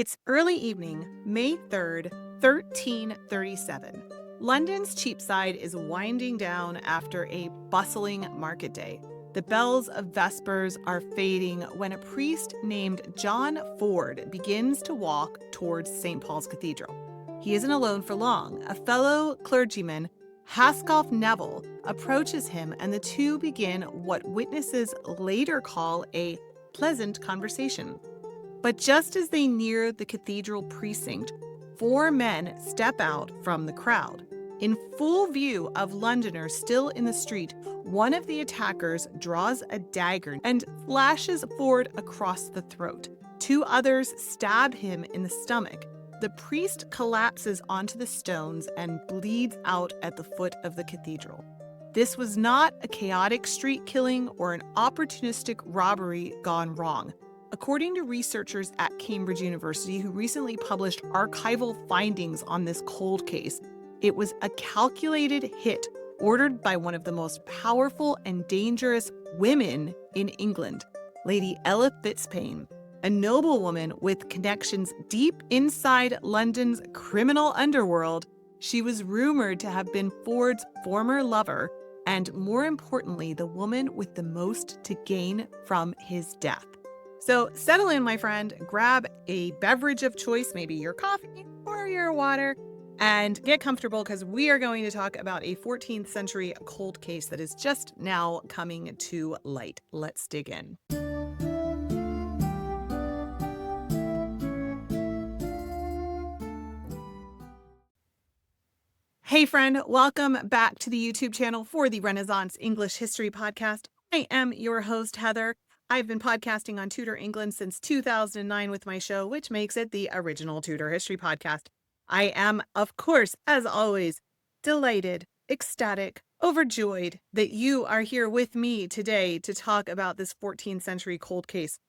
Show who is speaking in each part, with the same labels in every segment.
Speaker 1: It's early evening, May 3rd, 1337. London's Cheapside is winding down after a bustling market day. The bells of Vespers are fading when a priest named John Forde begins to walk towards St. Paul's Cathedral. He isn't alone for long. A fellow clergyman, Hascoff Neville, approaches him, and the two begin what witnesses later call a pleasant conversation. But just as they near the cathedral precinct, four men step out from the crowd. In full view of Londoners still in the street, one of the attackers draws a dagger and slashes Forde across the throat. Two others stab him in the stomach. The priest collapses onto the stones and bleeds out at the foot of the cathedral. This was not a chaotic street killing or an opportunistic robbery gone wrong. According to researchers at Cambridge University who recently published archival findings on this cold case, it was a calculated hit ordered by one of the most powerful and dangerous women in England, Lady Ela Fitzpayne, a noblewoman with connections deep inside London's criminal underworld. She was rumored to have been Forde's former lover and, more importantly, the woman with the most to gain from his death. So settle in, my friend, grab a beverage of choice, maybe your coffee or your water, and get comfortable because we are going to talk about a 14th century cold case that is just now coming to light. Let's dig in. Hey friend, welcome back to the YouTube channel for the Renaissance English History Podcast. I am your host, Heather. I've been podcasting on Tudor England since 2009 with my show, which makes it the original Tudor History Podcast. I am, of course, as always, delighted, ecstatic, overjoyed that you are here with me today to talk about this 14th century cold case.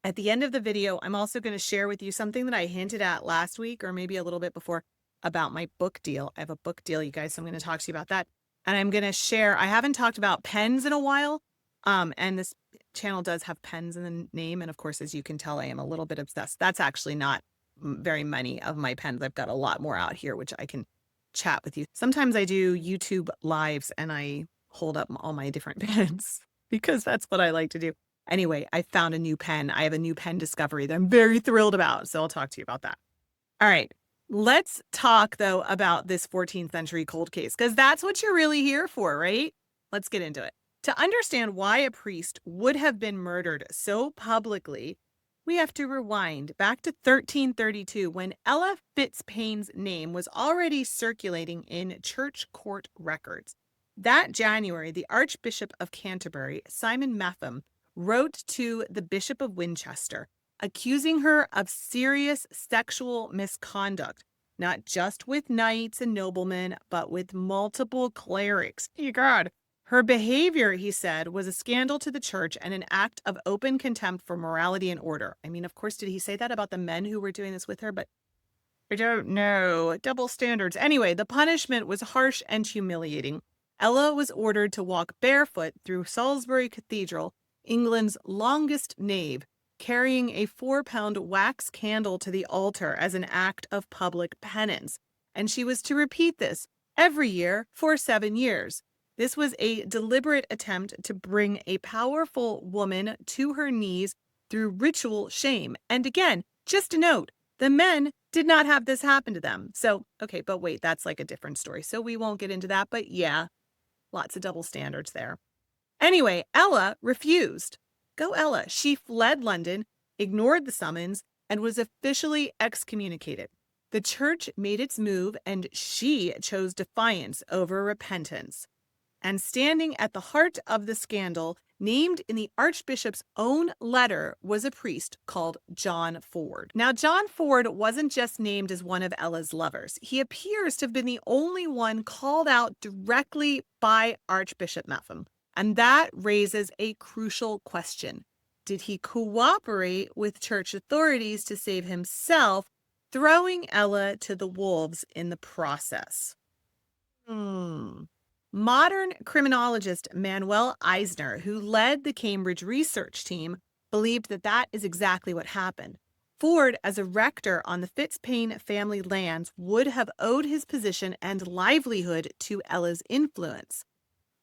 Speaker 1: At the end of the video, I'm also going to share with you something that I hinted at last week or maybe a little bit before about my book deal. I have a book deal, you guys, so I'm going to talk to you about that. And I'm going to share, I haven't talked about pens in a while, and this channel does have pens in the name. And of course, as you can tell, I am a little bit obsessed. That's actually not very many of my pens. I've got a lot more out here, which I can chat with you. Sometimes I do YouTube lives and I hold up all my different pens because that's what I like to do. Anyway, I found a new pen. I have a new pen discovery that I'm very thrilled about. So I'll talk to you about that. All right. Let's talk, though, about this 14th century cold case, because that's what you're really here for, right? Let's get into it. To understand why a priest would have been murdered so publicly, we have to rewind back to 1332 when Ela Fitzpayne's name was already circulating in church court records. That January, the Archbishop of Canterbury, Simon Metham, wrote to the Bishop of Winchester, accusing her of serious sexual misconduct, not just with knights and noblemen, but with multiple clerics. Dear God. Her behavior, he said, was a scandal to the church and an act of open contempt for morality and order. I mean, of course, did he say that about the men who were doing this with her? But I don't know. Double standards. Anyway, the punishment was harsh and humiliating. Ella was ordered to walk barefoot through Salisbury Cathedral, England's longest nave, carrying a 4-pound wax candle to the altar as an act of public penance. And she was to repeat this every year for 7 years. This was a deliberate attempt to bring a powerful woman to her knees through ritual shame. And again, just a note, the men did not have this happen to them. So, okay, but wait, that's like a different story. So we won't get into that. But yeah, lots of double standards there. Anyway, Ella refused. Go Ella. She fled London, ignored the summons, and was officially excommunicated. The church made its move, and she chose defiance over repentance. And standing at the heart of the scandal, named in the Archbishop's own letter, was a priest called John Forde. Now, John Forde wasn't just named as one of Ella's lovers. He appears to have been the only one called out directly by Archbishop Metham. And that raises a crucial question. Did he cooperate with church authorities to save himself, throwing Ella to the wolves in the process? Modern criminologist Manuel Eisner, who led the Cambridge research team, believed that that is exactly what happened. Forde, as a rector on the Fitzpayne family lands, would have owed his position and livelihood to Ella's influence.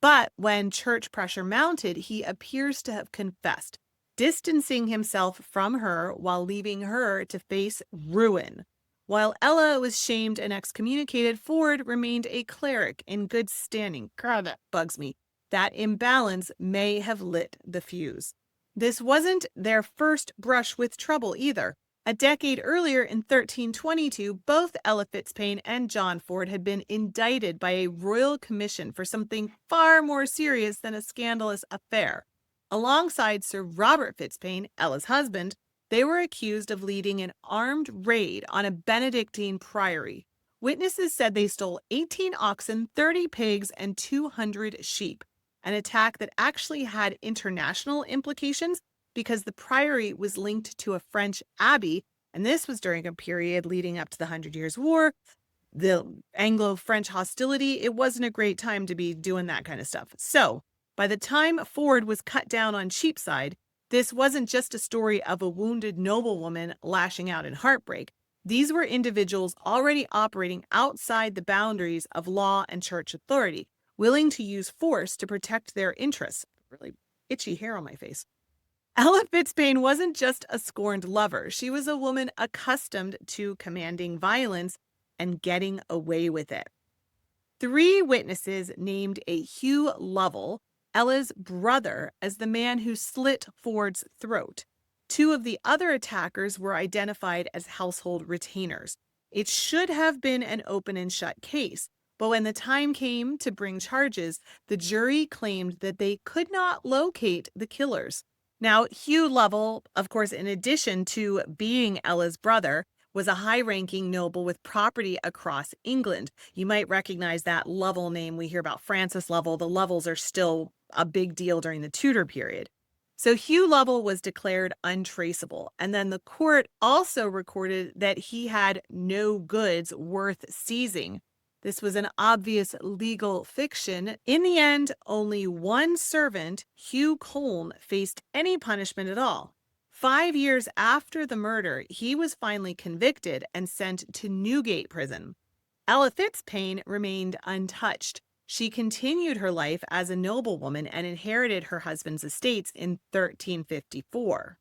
Speaker 1: But when church pressure mounted, he appears to have confessed, distancing himself from her while leaving her to face ruin. While Ella was shamed and excommunicated, Forde remained a cleric in good standing. God, that bugs me. That imbalance may have lit the fuse. This wasn't their first brush with trouble either. A decade earlier, in 1322, both Ela Fitzpayne and John Forde had been indicted by a royal commission for something far more serious than a scandalous affair. Alongside Sir Robert Fitzpayne, Ella's husband, they were accused of leading an armed raid on a Benedictine priory. Witnesses said they stole 18 oxen, 30 pigs, and 200 sheep, an attack that actually had international implications because the priory was linked to a French abbey, and this was during a period leading up to the 100 Years' War, the Anglo-French hostility. It wasn't a great time to be doing that kind of stuff. So, by the time Forde was cut down on Cheapside, this wasn't just a story of a wounded noblewoman lashing out in heartbreak. These were individuals already operating outside the boundaries of law and church authority, willing to use force to protect their interests. Really itchy hair on my face. Ela Fitzpayne wasn't just a scorned lover. She was a woman accustomed to commanding violence and getting away with it. 3 witnesses named a Hugh Lovell, Ella's brother, as the man who slit Forde's throat. 2 of the other attackers were identified as household retainers. It should have been an open and shut case, but when the time came to bring charges, the jury claimed that they could not locate the killers. Now, Hugh Lovell, of course, in addition to being Ella's brother, was a high-ranking noble with property across England. You might recognize that Lovell name. We hear about Francis Lovell. The Lovells are still a big deal during the Tudor period. So Hugh Lovell was declared untraceable, and then the court also recorded that he had no goods worth seizing. This was an obvious legal fiction. In the end, only one servant, Hugh Colne, faced any punishment at all. 5 years after the murder, he was finally convicted and sent to Newgate prison. Ela Fitzpayne remained untouched. She continued her life as a noblewoman and inherited her husband's estates in 1354.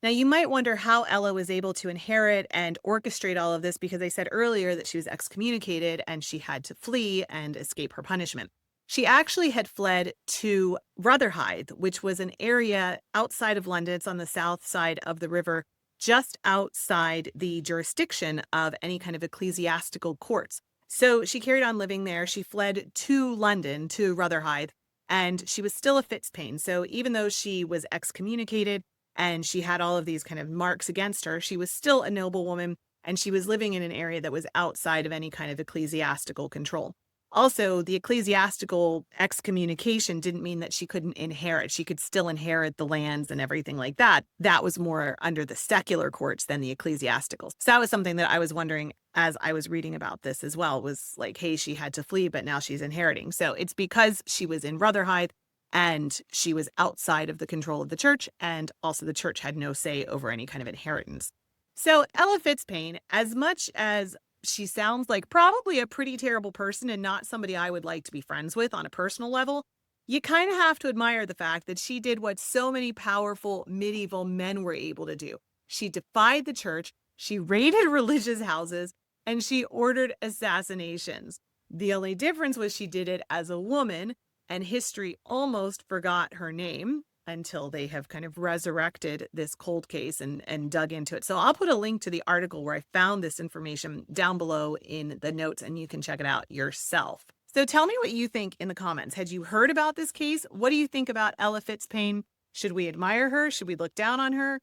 Speaker 1: Now, you might wonder how Ella was able to inherit and orchestrate all of this, because I said earlier that she was excommunicated and she had to flee and escape her punishment. She actually had fled to Rotherhithe, which was an area outside of London. It's on the south side of the river, just outside the jurisdiction of any kind of ecclesiastical courts. So she carried on living there. She fled to London, to Rotherhithe, and she was still a Fitzpayne. So even though she was excommunicated and she had all of these kind of marks against her, she was still a noblewoman, and she was living in an area that was outside of any kind of ecclesiastical control. Also, the ecclesiastical excommunication didn't mean that she couldn't inherit. She could still inherit the lands and everything like that. That was more under the secular courts than the ecclesiastical. So that was something that I was wondering as I was reading about this as well, was like, hey, she had to flee, but now she's inheriting. So it's because she was in Rotherhithe and she was outside of the control of the church, and also the church had no say over any kind of inheritance. So Ela Fitzpayne, as much as she sounds like probably a pretty terrible person and not somebody I would like to be friends with on a personal level, you kind of have to admire the fact that she did what so many powerful medieval men were able to do. She defied the church, she raided religious houses, and she ordered assassinations. The only difference was she did it as a woman, and history almost forgot her name until they have kind of resurrected this cold case and dug into it. So I'll put a link to the article where I found this information down below in the notes, and you can check it out yourself. So tell me what you think in the comments. Had you heard about this case? What do you think about Ela Fitzpayne? Should we admire her? Should we look down on her?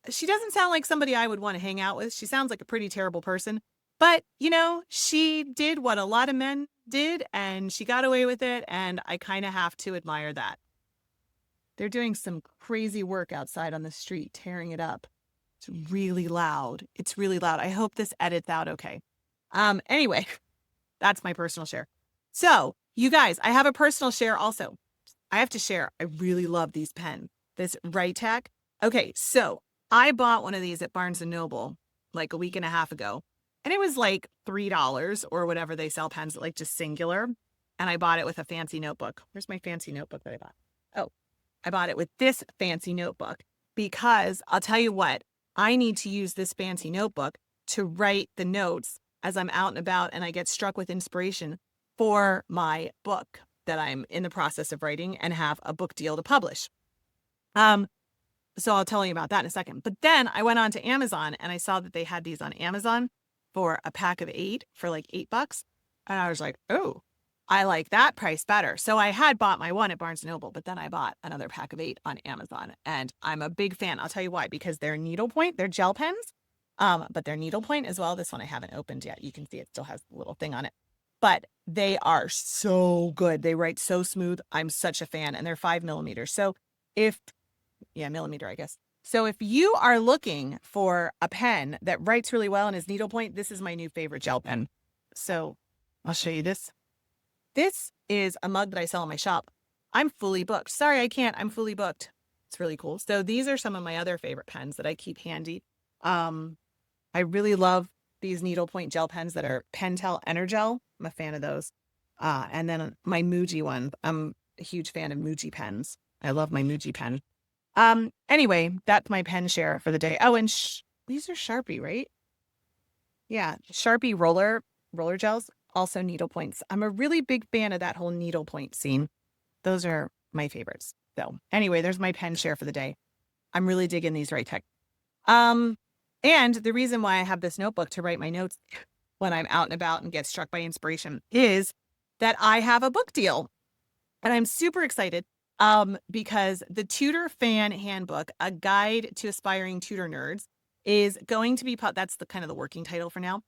Speaker 1: She doesn't sound like somebody I would want to hang out with. She sounds like a pretty terrible person. But, you know, she did what a lot of men did, and she got away with it, and I kind of have to admire that. They're doing some crazy work outside on the street, tearing it up. It's really loud. It's really loud. I hope this edits out okay. Anyway, that's my personal share. So, you guys, I have a personal share also. I have to share. I really love these pens. This Right Tack. Okay, so I bought one of these at Barnes & Noble like a week and a half ago, and it was like $3 or whatever they sell pens, like just singular. And I bought it with a fancy notebook. Where's my fancy notebook that I bought? Oh, I bought it with this fancy notebook because I'll tell you what, I need to use this fancy notebook to write the notes as I'm out and about and I get struck with inspiration for my book that I'm in the process of writing and have a book deal to publish. So I'll tell you about that in a second. But then I went on to Amazon and I saw that they had these on Amazon for a pack of 8 for like $8. And I was like, oh, I like that price better. So I had bought my one at Barnes & Noble, but then I bought another pack of 8 on Amazon. And I'm a big fan. I'll tell you why, because they're needlepoint, they're gel pens, but they're needlepoint as well. This one I haven't opened yet. You can see it still has the little thing on it. But they are so good. They write so smooth. I'm such a fan. And they're 5mm. So millimeter, I guess. So if you are looking for a pen that writes really well and is needlepoint, this is my new favorite gel pen. So I'll show you this. This is a mug that I sell in my shop. I'm fully booked. Sorry, I can't. I'm fully booked. It's really cool. So these are some of my other favorite pens that I keep handy. I really love these needlepoint gel pens that are Pentel Energel. I'm a fan of those. And then my Muji one. I'm a huge fan of Muji pens. I love my Muji pen. Anyway, that's my pen share for the day. Oh, and these are Sharpie, right? Yeah, Sharpie roller gels, also needlepoints. I'm a really big fan of that whole needlepoint scene. Those are my favorites. So anyway, there's my pen share for the day. I'm really digging these right tech. And the reason why I have this notebook to write my notes when I'm out and about and get struck by inspiration is that I have a book deal. And I'm super excited because the Tutor Fan Handbook, a guide to aspiring tutor nerds, is going to be, that's the kind of the working title for now,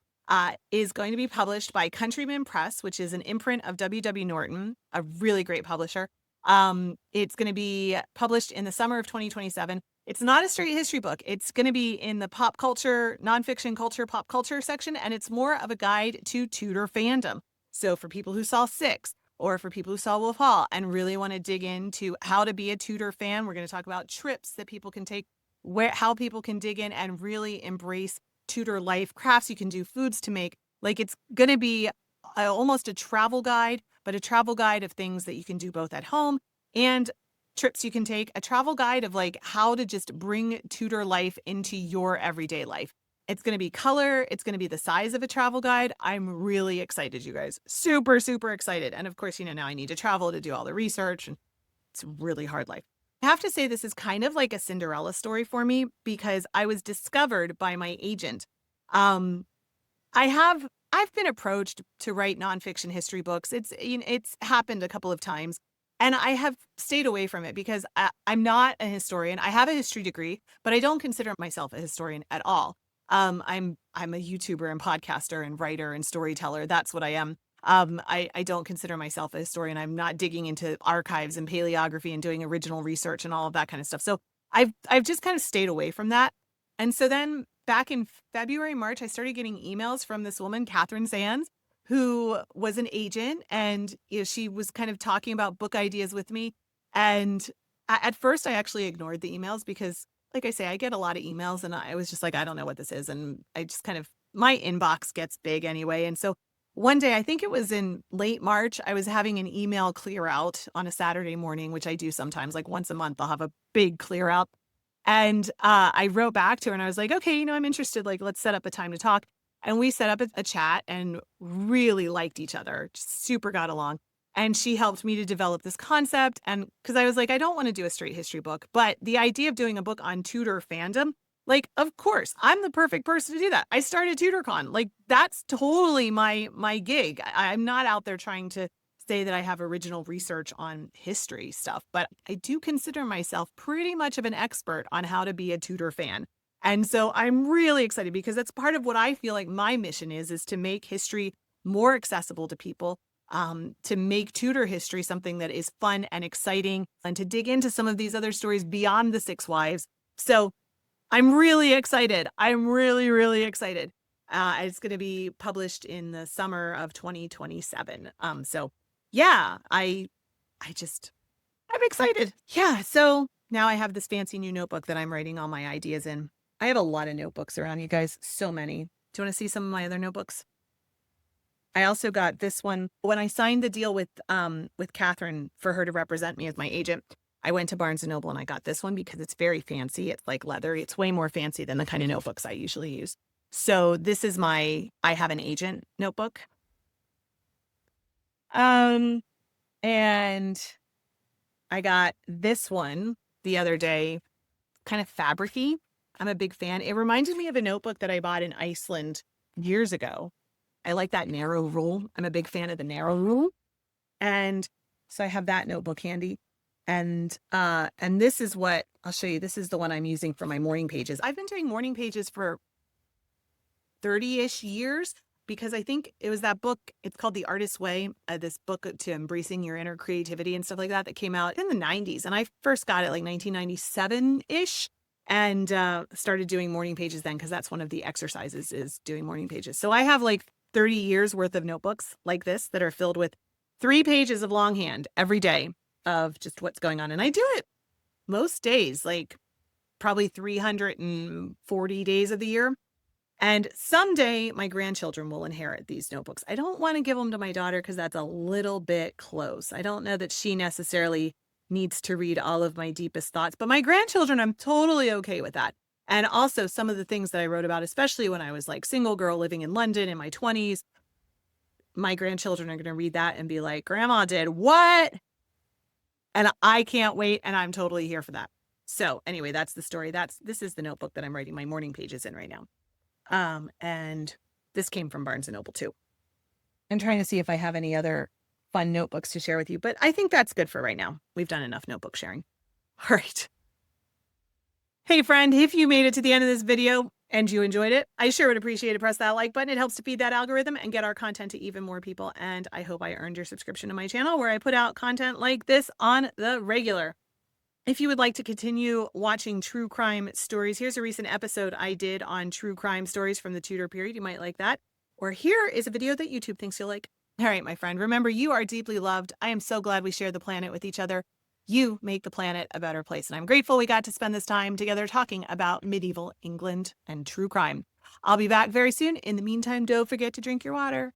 Speaker 1: is going to be published by Countryman Press, which is an imprint of W.W. Norton, a really great publisher. It's going to be published in the summer of 2027. It's not a straight history book. It's going to be in the pop culture, nonfiction culture, pop culture section, and it's more of a guide to tutor fandom. So for people who saw Six, or for people who saw Wolf Hall and really want to dig into how to be a tutor fan, we're going to talk about trips that people can take, how people can dig in and really embrace tutor life, crafts you can do, foods to make. Like it's going to be almost a travel guide, but a travel guide of things that you can do both at home and trips you can take, a travel guide of like how to just bring tutor life into your everyday life. It's going to be color. It's going to be the size of a travel guide. I'm really excited, you guys. Super, super excited. And of course, now I need to travel to do all the research and it's a really hard life. I have to say this is kind of like a Cinderella story for me because I was discovered by my agent. I've been approached to write nonfiction history books. It's happened a couple of times. And I have stayed away from it because I'm not a historian. I have a history degree, but I don't consider myself a historian at all. I'm a YouTuber and podcaster and writer and storyteller. That's what I am. I don't consider myself a historian. I'm not digging into archives and paleography and doing original research and all of that kind of stuff. So I've just kind of stayed away from that. And so then back in February, March, I started getting emails from this woman, Catherine Sands, who was an agent, and she was kind of talking about book ideas with me. And at first, I actually ignored the emails because, like I say, I get a lot of emails, and I was just like, I don't know what this is. And I just kind of, my inbox gets big anyway. And so one day, I think it was in late March, I was having an email clear out on a Saturday morning, which I do sometimes, like once a month, I'll have a big clear out. And I wrote back to her and I was like, okay, I'm interested. Like, let's set up a time to talk. And we set up a chat and really liked each other, just super got along. And she helped me to develop this concept. And because I was like, I don't want to do a straight history book, but the idea of doing a book on Tudor fandom, like, of course, I'm the perfect person to do that. I started TudorCon. Like, that's totally my gig. I'm not out there trying to say that I have original research on history stuff, but I do consider myself pretty much of an expert on how to be a Tudor fan. And so I'm really excited because that's part of what I feel like my mission is to make history more accessible to people, to make Tudor history something that is fun and exciting, and to dig into some of these other stories beyond the Six Wives. So I'm really excited. I'm really, really excited. It's going to be published in the summer of 2027. So yeah, I'm excited. Yeah. So now I have this fancy new notebook that I'm writing all my ideas in. I have a lot of notebooks around, you guys, so many. Do you want to see some of my other notebooks? I also got this one when I signed the deal with Catherine for her to represent me as my agent. I went to Barnes and Noble and I got this one because it's very fancy. It's like leather. It's way more fancy than the kind of notebooks I usually use. So this is my I have an agent notebook. And I got this one the other day, kind of fabricy. I'm a big fan. It reminded me of a notebook that I bought in Iceland years ago. I like that narrow rule. I'm a big fan of the narrow rule. And so I have that notebook handy. And this is what I'll show you. This is the one I'm using for my morning pages. I've been doing morning pages for 30-ish years because I think it was that book. It's called The Artist's Way, this book to embracing your inner creativity and stuff like that came out in the 90s. And I first got it like 1997-ish and started doing morning pages then because that's one of the exercises is doing morning pages. So I have like 30 years worth of notebooks like this that are filled with 3 pages of longhand every day of just what's going on. And I do it most days, like probably 340 days of the year. And someday my grandchildren will inherit these notebooks. I don't want to give them to my daughter because that's a little bit close. I don't know that she necessarily needs to read all of my deepest thoughts, but my grandchildren, I'm totally okay with that. And also some of the things that I wrote about, especially when I was like single girl living in London in my 20s, my grandchildren are going to read that and be like, Grandma did what? And I can't wait. And I'm totally here for that. So anyway, that's the story. This is the notebook that I'm writing my morning pages in right now. And this came from Barnes and Noble too. I'm trying to see if I have any other fun notebooks to share with you, but I think that's good for right now. We've done enough notebook sharing. All right. Hey friend, if you made it to the end of this video and you enjoyed it, I sure would appreciate it. Press that like button. It helps to feed that algorithm and get our content to even more people. And I hope I earned your subscription to my channel where I put out content like this on the regular. If you would like to continue watching true crime stories, here's a recent episode I did on true crime stories from the Tudor period. You might like that. Or here is a video that YouTube thinks you'll like. All right, my friend, remember you are deeply loved. I am so glad we share the planet with each other. You make the planet a better place. And I'm grateful we got to spend this time together talking about medieval England and true crime. I'll be back very soon. In the meantime, don't forget to drink your water.